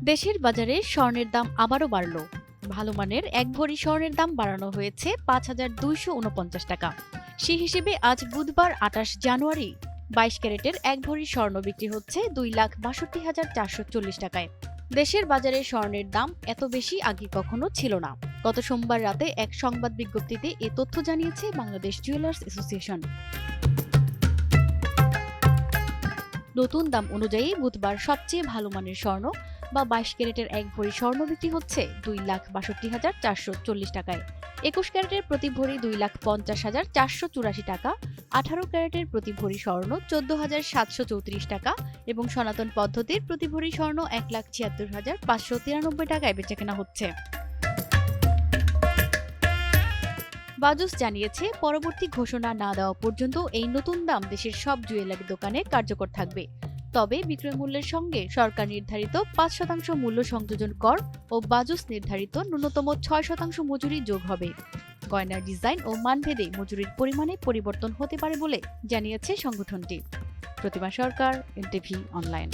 দেশের বাজারে স্বর্ণের দাম আবারও বাড়ল। ভালো মানের এক ভরি স্বর্ণের দাম বাড়ানো হয়েছে ৫,২৪৯ টাকা। সে হিসেবে আজ বুধবার ২৮ জানুয়ারি ২২ ক্যারেটের এক ভরি স্বর্ণ বিক্রি হচ্ছে ২,৬২,৪৪০ টাকায়। দেশের বাজারে স্বর্ণের দাম এত বেশি আগে কখনো ছিল না। গত সোমবার রাতে এক সংবাদ বিজ্ঞপ্তিতে এ তথ্য জানিয়েছে বাংলাদেশ জুয়েলার্স অ্যাসোসিয়েশন। নতুন দাম অনুযায়ী বুধবার সবচেয়ে ভালো মানের স্বর্ণ বা ২২ ক্যারেটের এক ভরি স্বর্ণ বিক্রি হচ্ছে ২,৬২,৪৪০ টাকায়। ২১ ক্যারেটের প্রতি ভরি ২,৫০,৪৮৪ টাকা, ১৮ ক্যারেটের প্রতি ভরি স্বর্ণ ১৪,৭৩৪ টাকা এবং সনাতন পদ্ধতির প্রতি ভরি স্বর্ণ ১,৭৬,৫৯৩ টাকায় বেচাকেনা হচ্ছে। বাজুস জানিয়েছে, পরবর্তী ঘোষণা না দেওয়া পর্যন্ত এই নতুন দাম দেশের সব জুয়েলারি দোকানে কার্যকর থাকবে। তবে বিক্রয় মূল্যের সঙ্গে সরকার নির্ধারিত ৫% মূল্য সংযোজন কর ও বাজুস নির্ধারিত ন্যূনতম ৬% মজুরি যোগ হবে। গয়নার ডিজাইন ও মানভেদে মজুরির পরিমাণে পরিবর্তন হতে পারে বলে জানিয়েছে সংগঠনটি। প্রতিমা সরকার, এনটিভি অনলাইন।